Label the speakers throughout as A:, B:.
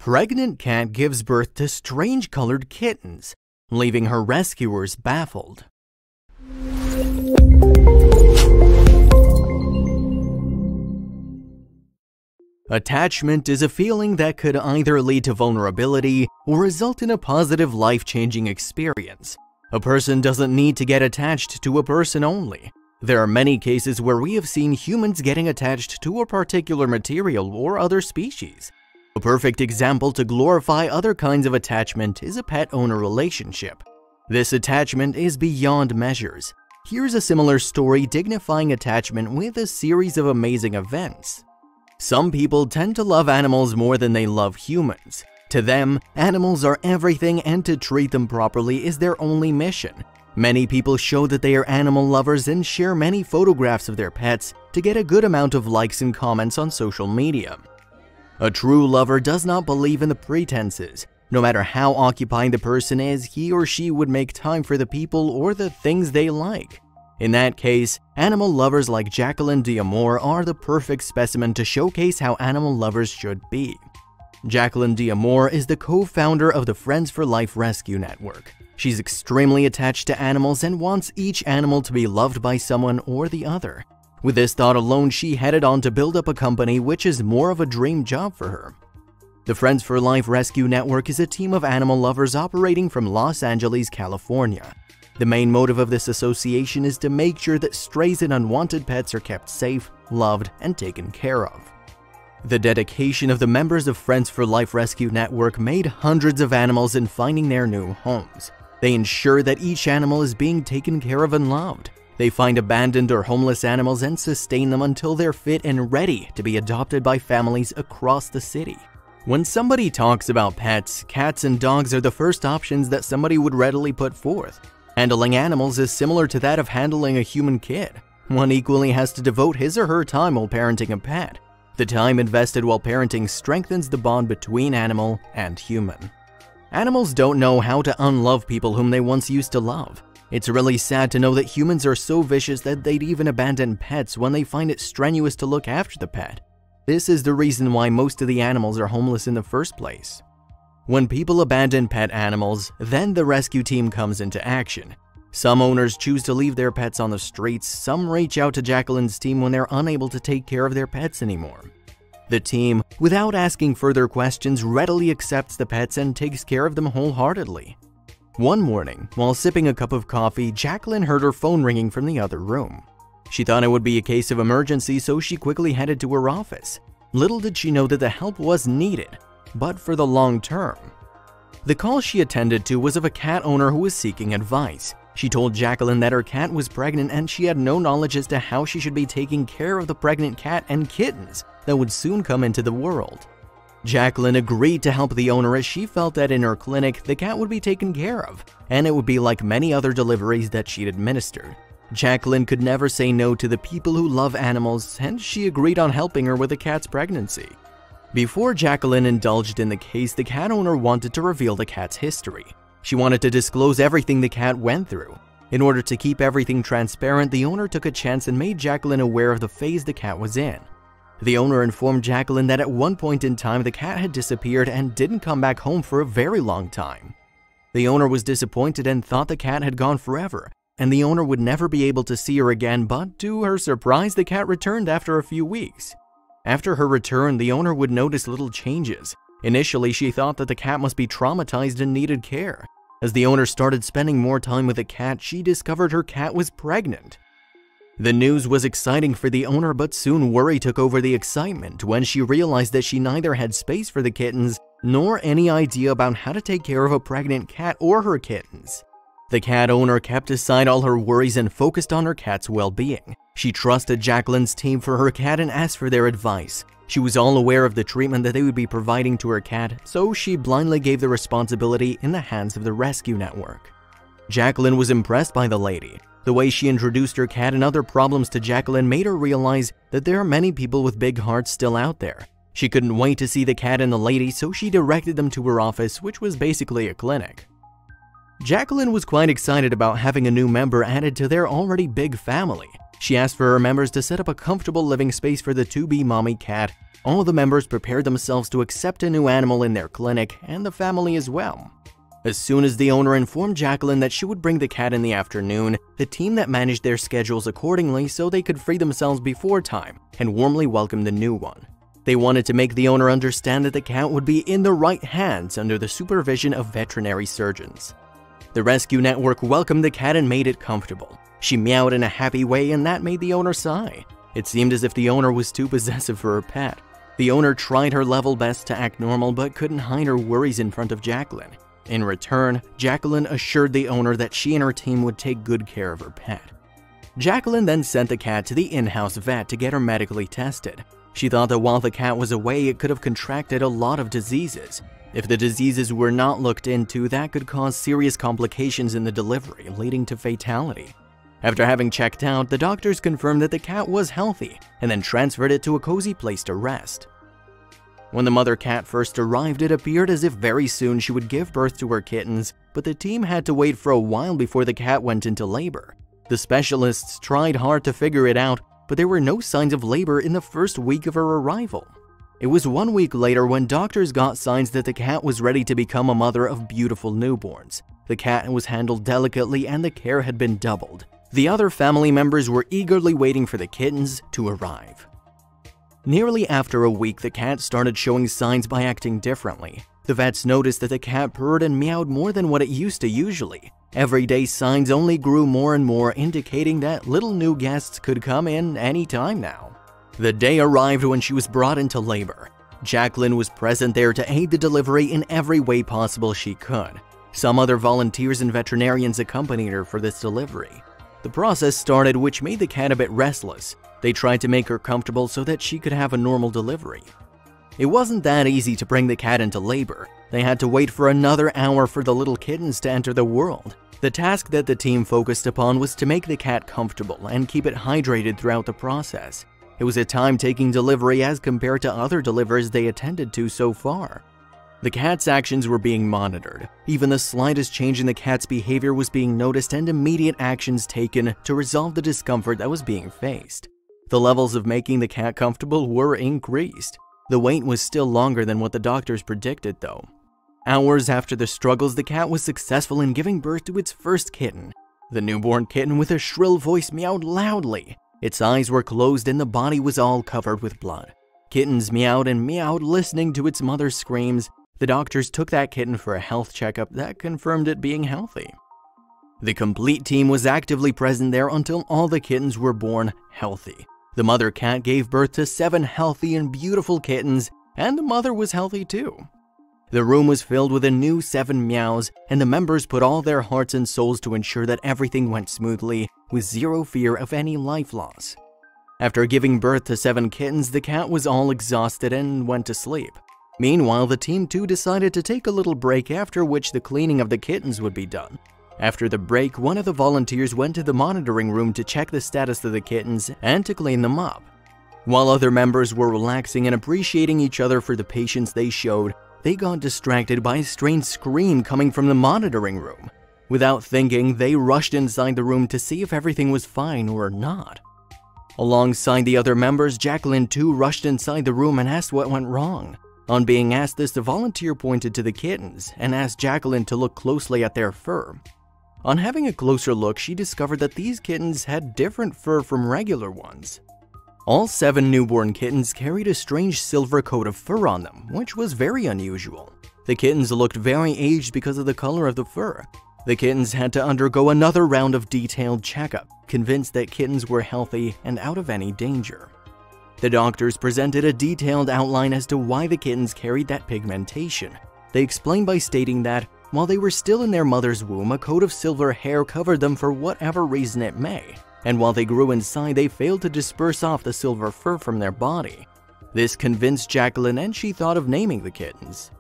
A: Pregnant cat gives birth to strange colored kittens, leaving her rescuers baffled. Attachment is a feeling that could either lead to vulnerability or result in a positive life-changing experience. A person doesn't need to get attached to a person only. There are many cases where we have seen humans getting attached to a particular material or other species. A perfect example to glorify other kinds of attachment is a pet-owner relationship. This attachment is beyond measures. Here's a similar story dignifying attachment with a series of amazing events. Some people tend to love animals more than they love humans. To them, animals are everything, and to treat them properly is their only mission. Many people show that they are animal lovers and share many photographs of their pets to get a good amount of likes and comments on social media. A true lover does not believe in the pretenses. No matter how occupied the person is, he or she would make time for the people or the things they like. In that case, animal lovers like Jacqueline D'Amour are the perfect specimen to showcase how animal lovers should be. Jacqueline D'Amour is the co-founder of the Friends for Life Rescue Network. She's extremely attached to animals and wants each animal to be loved by someone or the other. With this thought alone, she headed on to build up a company which is more of a dream job for her. The Friends for Life Rescue Network is a team of animal lovers operating from Los Angeles, California. The main motive of this association is to make sure that strays and unwanted pets are kept safe, loved, and taken care of. The dedication of the members of Friends for Life Rescue Network made hundreds of animals in finding their new homes. They ensure that each animal is being taken care of and loved. They find abandoned or homeless animals and sustain them until they're fit and ready to be adopted by families across the city. When somebody talks about pets, cats and dogs are the first options that somebody would readily put forth. Handling animals is similar to that of handling a human kid. One equally has to devote his or her time while parenting a pet. The time invested while parenting strengthens the bond between animal and human. Animals don't know how to unlove people whom they once used to love. It's really sad to know that humans are so vicious that they'd even abandon pets when they find it strenuous to look after the pet. This is the reason why most of the animals are homeless in the first place. When people abandon pet animals, then the rescue team comes into action. Some owners choose to leave their pets on the streets, some reach out to Jacqueline's team when they're unable to take care of their pets anymore. The team, without asking further questions, readily accepts the pets and takes care of them wholeheartedly. One morning, while sipping a cup of coffee, Jacqueline heard her phone ringing from the other room. She thought it would be a case of emergency, so she quickly headed to her office. Little did she know that the help was needed, but for the long term. The call she attended to was of a cat owner who was seeking advice. She told Jacqueline that her cat was pregnant and she had no knowledge as to how she should be taking care of the pregnant cat and kittens that would soon come into the world. Jacqueline agreed to help the owner as she felt that in her clinic, the cat would be taken care of, and it would be like many other deliveries that she'd administered. Jacqueline could never say no to the people who love animals, and she agreed on helping her with the cat's pregnancy. Before Jacqueline indulged in the case, the cat owner wanted to reveal the cat's history. She wanted to disclose everything the cat went through. In order to keep everything transparent, the owner took a chance and made Jacqueline aware of the phase the cat was in. The owner informed Jacqueline that at one point in time the cat had disappeared and didn't come back home for a very long time. The owner was disappointed and thought the cat had gone forever, and the owner would never be able to see her again, but to her surprise, the cat returned after a few weeks. After her return, the owner would notice little changes. Initially, she thought that the cat must be traumatized and needed care. As the owner started spending more time with the cat, she discovered her cat was pregnant. The news was exciting for the owner, but soon worry took over the excitement when she realized that she neither had space for the kittens nor any idea about how to take care of a pregnant cat or her kittens. The cat owner kept aside all her worries and focused on her cat's well-being. She trusted Jacqueline's team for her cat and asked for their advice. She was all aware of the treatment that they would be providing to her cat, so she blindly gave the responsibility in the hands of the rescue network. Jacqueline was impressed by the lady. The way she introduced her cat and other problems to Jacqueline made her realize that there are many people with big hearts still out there. She couldn't wait to see the cat and the lady, so she directed them to her office, which was basically a clinic. Jacqueline was quite excited about having a new member added to their already big family. She asked for her members to set up a comfortable living space for the to-be mommy cat All the members prepared themselves to accept a new animal in their clinic, and the family as well. As soon as the owner informed Jacqueline that she would bring the cat in the afternoon, the team that managed their schedules accordingly so they could free themselves before time and warmly welcome the new one. They wanted to make the owner understand that the cat would be in the right hands under the supervision of veterinary surgeons. The rescue network welcomed the cat and made it comfortable. She meowed in a happy way, and that made the owner sigh. It seemed as if the owner was too possessive for her pet. The owner tried her level best to act normal but couldn't hide her worries in front of Jacqueline. In return, Jacqueline assured the owner that she and her team would take good care of her pet. Jacqueline then sent the cat to the in-house vet to get her medically tested. She thought that while the cat was away, it could have contracted a lot of diseases. If the diseases were not looked into, that could cause serious complications in the delivery, leading to fatality. After having checked out, the doctors confirmed that the cat was healthy and then transferred it to a cozy place to rest. When the mother cat first arrived, it appeared as if very soon she would give birth to her kittens, but the team had to wait for a while before the cat went into labor. The specialists tried hard to figure it out, but there were no signs of labor in the first week of her arrival. It was 1 week later when doctors got signs that the cat was ready to become a mother of beautiful newborns. The cat was handled delicately and the care had been doubled. The other family members were eagerly waiting for the kittens to arrive. Nearly after a week, the cat started showing signs by acting differently. The vets noticed that the cat purred and meowed more than what it used to usually. Everyday signs only grew more and more, indicating that little new guests could come in any time now. The day arrived when she was brought into labor. Jacqueline was present there to aid the delivery in every way possible she could. Some other volunteers and veterinarians accompanied her for this delivery. The process started, which made the cat a bit restless. They tried to make her comfortable so that she could have a normal delivery. It wasn't that easy to bring the cat into labor. They had to wait for another hour for the little kittens to enter the world. The task that the team focused upon was to make the cat comfortable and keep it hydrated throughout the process. It was a time-taking delivery as compared to other deliveries they attended to so far. The cat's actions were being monitored. Even the slightest change in the cat's behavior was being noticed and immediate actions taken to resolve the discomfort that was being faced. The levels of making the cat comfortable were increased. The wait was still longer than what the doctors predicted, though. Hours after the struggles, the cat was successful in giving birth to its first kitten. The newborn kitten with a shrill voice meowed loudly. Its eyes were closed and the body was all covered with blood. Kittens meowed and meowed, listening to its mother's screams. The doctors took that kitten for a health checkup that confirmed it being healthy. The complete team was actively present there until all the kittens were born healthy. The mother cat gave birth to 7 healthy and beautiful kittens, and the mother was healthy too. The room was filled with a new 7 meows, and the members put all their hearts and souls to ensure that everything went smoothly, with zero fear of any life loss. After giving birth to 7 kittens, the cat was all exhausted and went to sleep. Meanwhile, the team too decided to take a little break, after which the cleaning of the kittens would be done. After the break, one of the volunteers went to the monitoring room to check the status of the kittens and to clean them up. While other members were relaxing and appreciating each other for the patience they showed, they got distracted by a strange scream coming from the monitoring room. Without thinking, they rushed inside the room to see if everything was fine or not. Alongside the other members, Jacqueline too rushed inside the room and asked what went wrong. On being asked this, the volunteer pointed to the kittens and asked Jacqueline to look closely at their fur. On having a closer look, she discovered that these kittens had different fur from regular ones. All 7 newborn kittens carried a strange silver coat of fur on them, which was very unusual. The kittens looked very aged because of the color of the fur. The kittens had to undergo another round of detailed checkup, convinced that kittens were healthy and out of any danger. The doctors presented a detailed outline as to why the kittens carried that pigmentation. They explained by stating that, while they were still in their mother's womb, a coat of silver hair covered them for whatever reason it may, and while they grew inside, they failed to disperse off the silver fur from their body. This convinced Jacqueline, and she thought of naming the kittens.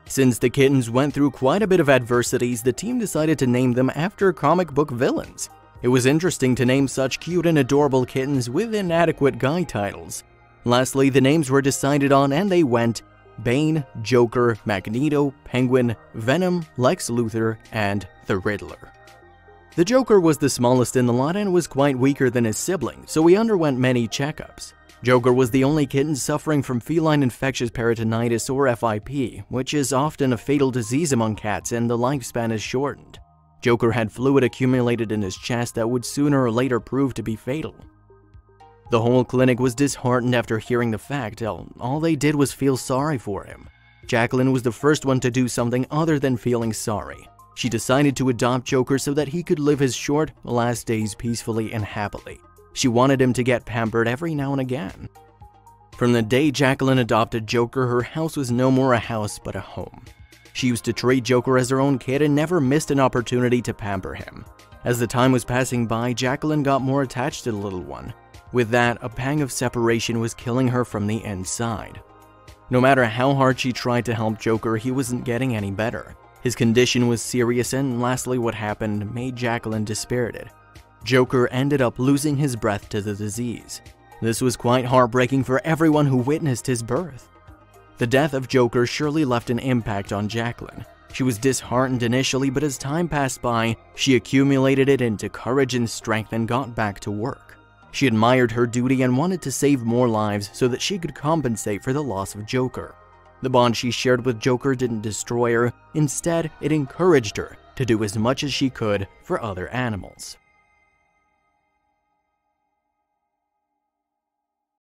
A: Since the kittens went through quite a bit of adversities, the team decided to name them after comic book villains. It was interesting to name such cute and adorable kittens with inadequate guy titles. Lastly, the names were decided on and they went Bane, Joker, Magneto, Penguin, Venom, Lex Luthor, and the Riddler. The Joker was the smallest in the lot and was quite weaker than his sibling, so he underwent many checkups. Joker was the only kitten suffering from feline infectious peritonitis or FIP, which is often a fatal disease among cats and the lifespan is shortened. Joker had fluid accumulated in his chest that would sooner or later prove to be fatal. The whole clinic was disheartened after hearing the fact. All they did was feel sorry for him. Jacqueline was the first one to do something other than feeling sorry. She decided to adopt Joker so that he could live his short, last days peacefully and happily. She wanted him to get pampered every now and again. From the day Jacqueline adopted Joker, her house was no more a house but a home. She used to treat Joker as her own kid and never missed an opportunity to pamper him. As the time was passing by, Jacqueline got more attached to the little one. With that, a pang of separation was killing her from the inside. No matter how hard she tried to help Joker, he wasn't getting any better. His condition was serious, and lastly what happened made Jacqueline dispirited. Joker ended up losing his breath to the disease. This was quite heartbreaking for everyone who witnessed his birth. The death of Joker surely left an impact on Jacqueline. She was disheartened initially, but as time passed by, she accumulated it into courage and strength and got back to work. She admired her duty and wanted to save more lives so that she could compensate for the loss of Joker. The bond she shared with Joker didn't destroy her, instead it encouraged her to do as much as she could for other animals.